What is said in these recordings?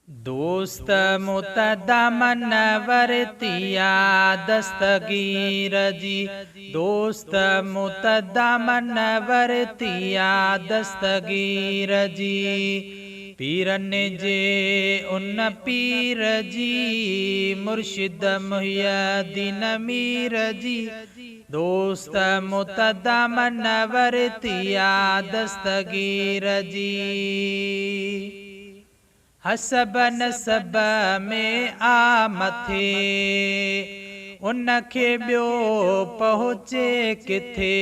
दोस्त मुतदमन वरतिया दस्तगीर जी। दोस्त मुतदमन वरतिया दस्तगीर जी। पीरन जे उन पीर जी मुर्शिद मुहियद्दीन मीर जी। दोस्त मुतदमन वरतिया दस्तगीर जी। हसब नसब में आ मथे उनखे ॿियो पहुचे किथे।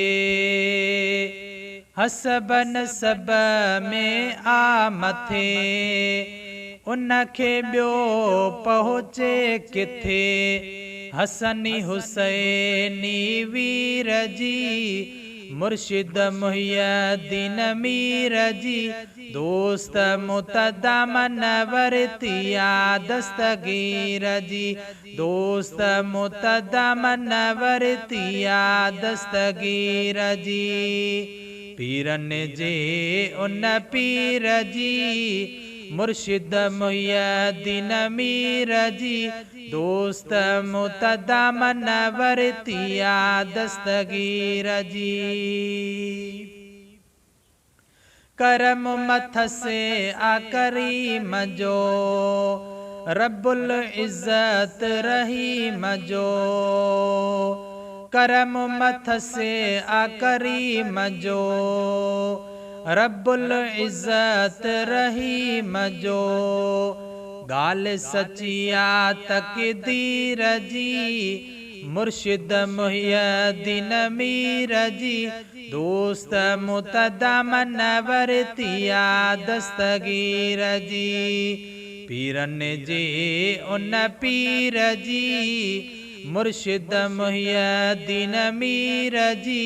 हसब नसब में आ मथे उनखे ॿियो पहुचे किथे। हसनी हुसैनी वीर जी मुर्शिद मुहियद्दीन मीर जी। दोस्त मुतदमन वरतिया दस्तगीर जी। दोस्त मुतदमन वरतिया दस्तगीर जी। पीरन जे उन पीर जी मुर्शिद मुहियद्दीन मीर जी। दोस्त मुतदमन वरतिया दस्तगीर जी। करम मथसे आ करीम जो रब्बुल इज़्ज़त रहीम जो। करम मथसे आ करीम जो रब्बुल इज़्ज़त रहीम जो। गाल सचिया तक़दीर जी मुर्शिद मुहियद्दीन मीर जी। दोस्त मुतदमन वरतिया दस्तगीर जी। पीरन जे उन पीर जी मुर्शिद मुहियद्दीन मीर जी।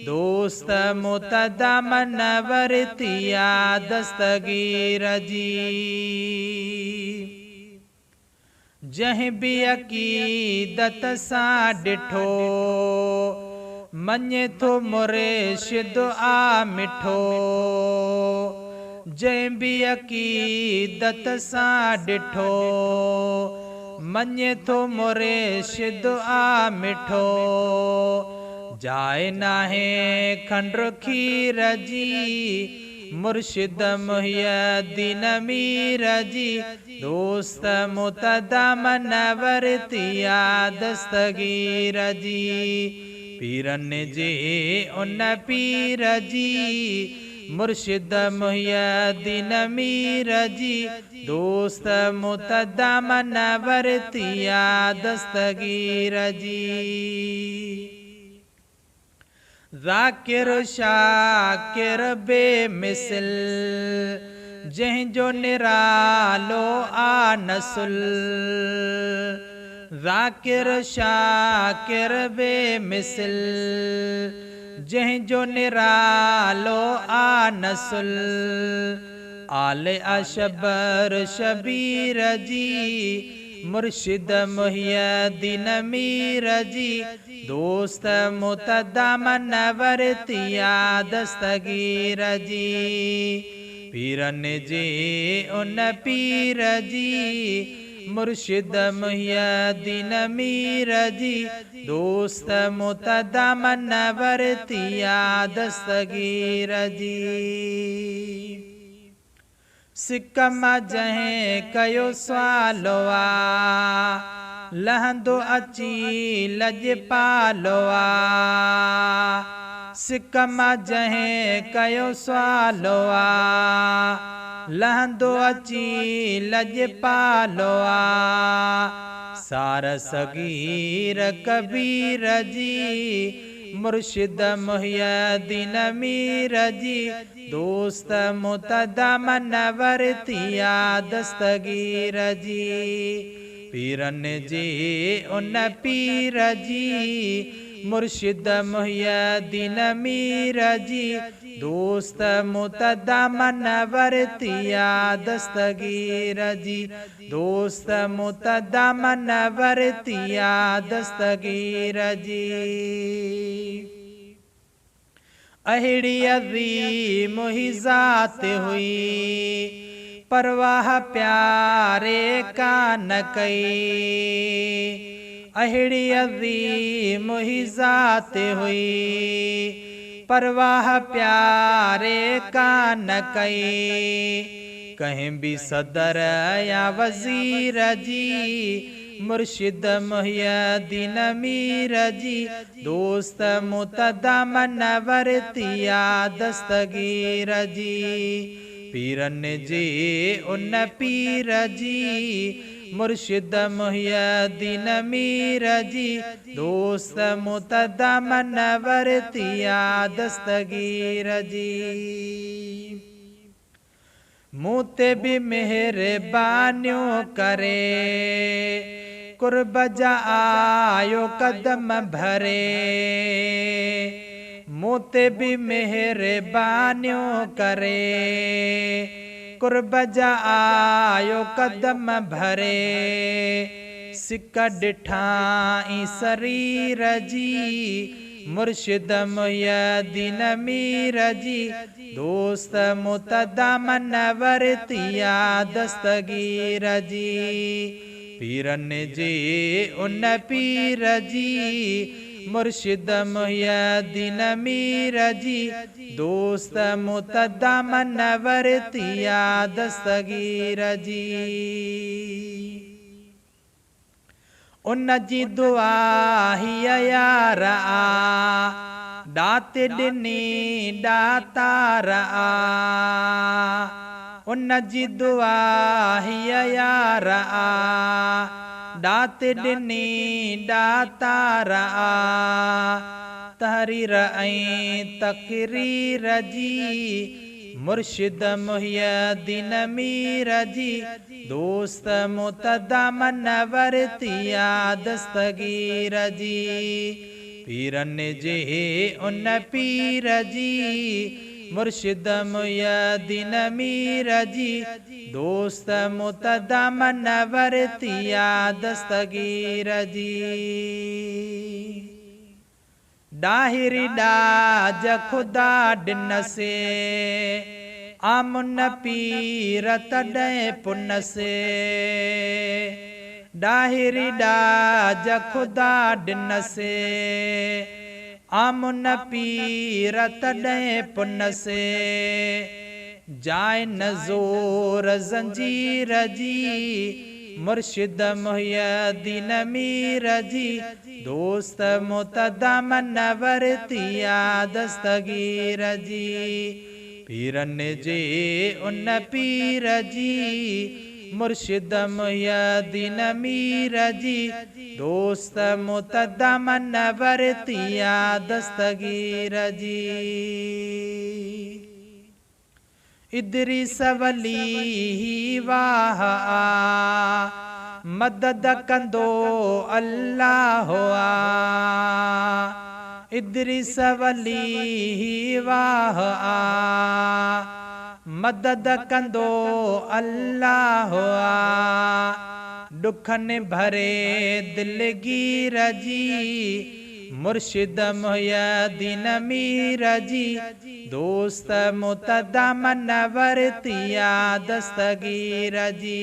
दोस्त मुतदमन वरतिया दस्तगीर जी। जहीं भी अकीदत सां ॾिठो मञे थो मुर्शिद आ मिठो। जंहिं भी अकीदत सां ॾिठो मञे थो मुर्शिद आ मिठो। जाए नाहे खंड खीर जी मुर्शिद मुहियद्दीन मीर जी। दोस्त मुतदमन वरतिया दस्तगीर जी। पीरन जे उन पीर जी मुर्शिद मुहियद्दीन मीर जी। दोस्त मुतदमन वरतिया दस्तगीर जी। ज़ाकिर शाकिर बेमिसल जंहिंजो निरालो आ नसुल। ज़ाकिर शाकिर बेमिसल जंहिंजो निरालो आ नसुल। आले अशबर शबीर जी मुर्शिद मुहियद्दीन मीर जी। दोस्त मुतदमन वरतिया दस्तगीर जी। पीरन जे उन पीर जी मुर्शिद मुहियद्दीन मीर जी। दोस्त मुतदमन वरतिया दस्तगीर जी। सिकम जंहिं कयो सुवालो आ लहंदो अची लॼपालो आ। सिकम जंहिं कयो सुवालो आ लहंदो अची लॼपालो आ। सार सगीर कबीर जी मुर्शिद मुहियद्दीन मीर जी। दोस्त मुतदमन वरतिया दस्तगीर जी। पीरन जे उन पीर जी मुर्शिद मुहियद्दीन मीर जी। दोस्त मुतदमन वरतिया दस्तगीर जी। दोस्त मुतदमन वरतिया दस्तगीर जी। अहिड़ी अज़ीम ही ज़ात हुई परवाह प्यारे का न कई, अहिड़ी अज़ीम ही ज़ात हुई। परवाह प्यारे का न कई, कहीं भी सदर या वज़ीर जी, मुर्शिद मुहियद्दीन मीर जी, दोस्त मुतदा मनवर तिया दस्तगीर जी। पीरन जी उन पीर जी, मुर्शिद मुहियद्दीन मीर जी, दोस्त मुतदा मनवर तिया दस्तगीर जी। मुँह ते भी मेहरबानियों करे, कुर्ब जा आयो कदम भरे। मुँह ते भी मेहरबानियों करे, कुर्ब जा आयो कदम भरे। सिक डिठाई शरीर जी, मुर्शिद मुहियद्दीन मीर जी, दोस्त मुतदा मनवर तिया दस्तगीर जी। पीरन जी उन पीर जी, मुर्शिद मुहियद्दीन मीर जी, दोस्त मुतदा मनवर तिया दस्तगीर जी। उन जी दुआ ही यार आ, दात ॾिनी दातार आ। उन जी दुआ ही यार आ, दात ॾिनी दातार आ। तहरीर ऐं तक़रीर जी, मुर्शिद मुहियद्दीन मीर जी, दोस्त मुतदा मनवर तिया दस्तगीर जी। पीरन जी उन पीर जी, मुर्शिद मुहियद्दीन मीर जी, दोस्त मुतदा मनवर तिया दस्तगीर जी। डाहिरी डाज खुदा ॾिनसे, आमुन पीर तॾहिं पुन से। डाहिरी डाज खुदा ॾिनसे, आमुन पीर तॾहिं पुन से। जाए न ज़ोर ज़ंजीर जी, मुर्शिद मुहियद्दीन मीर जी, दोस्त मुतदा मनवर तिया दस्तगीर जी। पीरन जी उन पीर जी, मुर्शिद मुहियद्दीन मीर जी, दोस्त मुतदा मनवर तिया दस्तगीर जी। इदरीस वली ही वाह आ, मदद कंदो अल्लाह आ। इदरीस वली ही वाह आ, मदद कंदो अल्लाह आ। दुखन भरे दिलगीर जी, मुर्शिद मुहियद्दीन मीर जी, दोस्त मुतदा मनवर तिया दस्तगीर जी।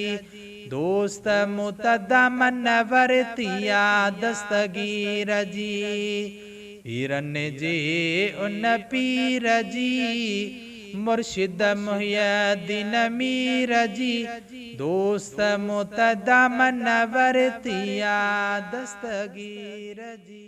दोस्त मुतदा मनवर तिया दस्तगीर जी। पीरन जी उन पीर जी, मुर्शिद मुहियद्दीन मीर जी, दोस्त मुतदा मनवर तिया दस्तगीर जी।